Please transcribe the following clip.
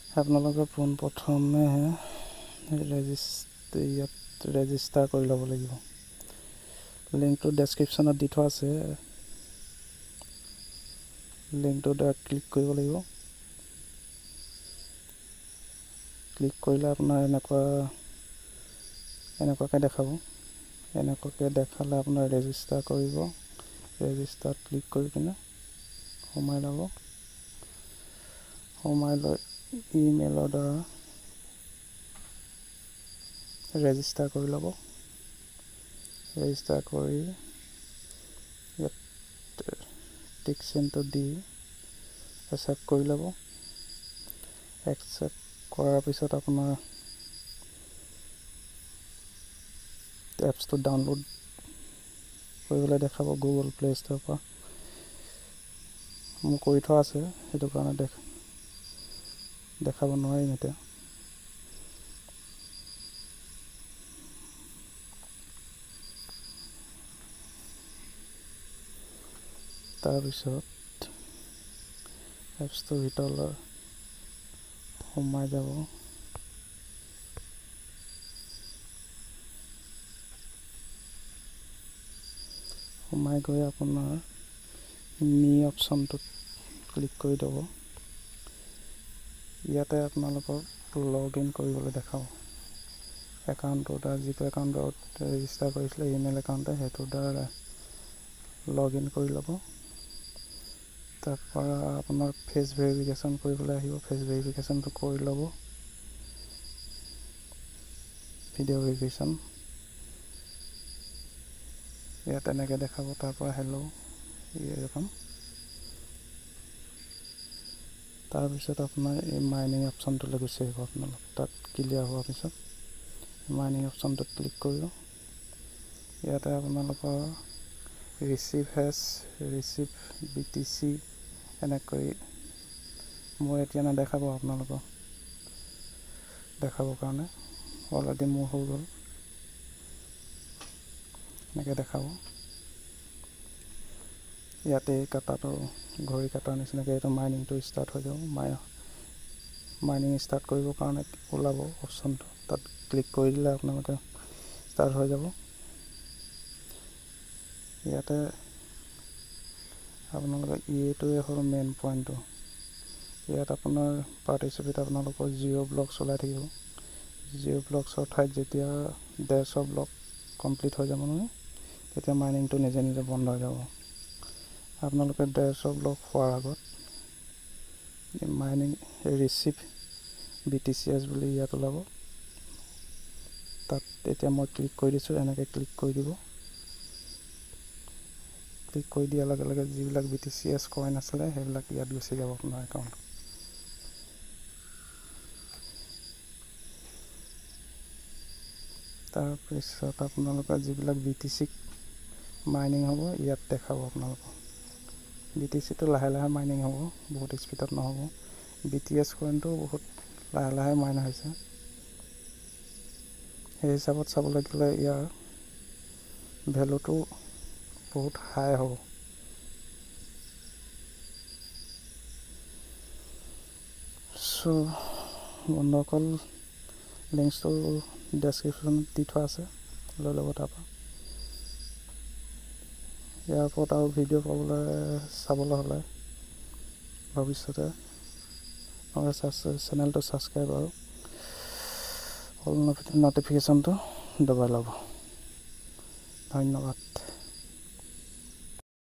আপোনালোকে পোনপ্ৰথমে ইয়াত ৰেজিষ্টাৰ কৰি ল'ব লাগিব। লিংকটো ডেছক্ৰিপশ্যনত দি থোৱা আছে, লিংকটোৰ দ্বাৰা ক্লিক কৰিব লাগিব। ক্লিক কৰিলে আপোনাৰ এনেকুৱাকৈ দেখাব। এনেকুৱাকৈ দেখালে আপোনাৰ ৰেজিষ্টাৰ কৰিব। ৰেজিষ্টাৰত ক্লিক কৰি কিনে সোমাই ল'ব। সোমাই লৈ ইমেইলৰ দ্বাৰা ৰেজিষ্টাৰ কৰি ল'ব। ৰেজিষ্টাৰ কৰি ইয়াত টিক চিনটো দি একচেপ্ট কৰি ল'ব। একচেপ্ট কৰাৰ পিছত আপোনাৰ এপছটো ডাউনলোড কৰিবলৈ দেখাব গুগল প্লে ষ্ট'ৰৰ পৰা। মোৰ কৰি থোৱা আছে, সেইটো কাৰণে দেখাব নোৱাৰিম এতিয়া। তাৰপিছত এপছটোৰ ভিতৰলৈ সোমাই যাব। সোমাই গৈ আপোনাৰ মি অপশ্যনটোত ক্লিক কৰি দিব। ইয়াতে আপোনালোকক লগ ইন কৰিবলৈ দেখাব। একাউণ্টটোৰ দ্বাৰা যিটো একাউণ্টত ৰেজিষ্টাৰ কৰিছিলে ইমেইল একাউণ্টে, সেইটোৰ দ্বাৰা লগ ইন কৰি ল'ব। তাৰপৰা আপোনাৰ ফেচ ভেৰিফিকেশ্যন কৰিবলৈ আহিব। ফেচ ভেৰিফিকেশ্যনটো কৰি ল'ব। ভিডিঅ' ভেৰিফিকেশ্যন ইয়াত এনেকৈ দেখাব। তাৰপৰা হেল্ল' এৰকম। তাৰপিছত আপোনাৰ এই মাইনিং অপশ্যনটোলৈ গুচি আহিব। আপোনালোক তাত ক্লিয়াৰ হোৱাৰ পিছত মাইনিং অপশ্যনটোত ক্লিক কৰিব। ইয়াতে আপোনালোকৰ ৰিচিভ BTC এনেকৈ মোৰ এতিয়া নেদেখাব, আপোনালোকক দেখাবৰ কাৰণে অলৰেডি মোৰ হৈ গ'ল। এনেকৈ দেখাব। ইয়াতে কাটাটো ঘড়ী কাটাৰ নিচিনাকৈ এইটো মাইনিংটো ষ্টাৰ্ট হৈ যাব। মাইনিং ষ্টাৰ্ট কৰিবৰ কাৰণে ওলাব অপশ্যনটো, তাত ক্লিক কৰি দিলে আপোনালোকে ষ্টাৰ্ট হৈ যাব। ইয়াতে আপোনালোকে এইটোৱে হ'ল মেইন পইণ্টটো। ইয়াত আপোনাৰ পাৰ্টিচিপেট আপোনালোকৰ 0 ব্লক চলাই থাকিব। 0 ব্লকছৰ ঠাইত যেতিয়া 150 ব্লক কমপ্লিট হৈ যাব নহয়, তেতিয়া মাইনিংটো নিজে নিজে বন্ধ হৈ যাব। আপোনালোকে 150 ব্লক হোৱাৰ আগত মাইনিং ৰিচিভ BTCS বুলি ইয়াত ওলাব। তাত এতিয়া মই ক্লিক কৰি দিছোঁ, এনেকৈ ক্লিক কৰি দিব। ক্লিক কৰি দিয়াৰ লগে লগে যিবিলাক BTCS কইন আছিলে সেইবিলাক ইয়াত গুচি যাব আপোনাৰ একাউণ্ট। তাৰপিছত আপোনালোকৰ যিবিলাক BTC মাইনিং হ'ব ইয়াত দেখাব আপোনালোকক। BTCটো লাহে লাহে মাইনিং হ'ব, বহুত স্পীডত নহ'ব। BTS কইনটো বহুত লাহে লাহে মাইন হৈছে। সেই হিচাপত চাবলৈ গ'লে ইয়াৰ ভেলুটো বহুত হাই হ'ব। চ' বন্ধুসকল, লিংকছটো ডেছক্ৰিপশ্যনত দি থোৱা আছে, লৈ ল'ব তাৰপৰা। ইয়াৰ ওপৰত আৰু ভিডিঅ' চাবলৈ হ'লে ভৱিষ্যতে চেনেলটো ছাবস্ক্ৰাইব আৰু অল ন'টিফিকেশ্যনটো দবাই ল'ব। ধন্যবাদ।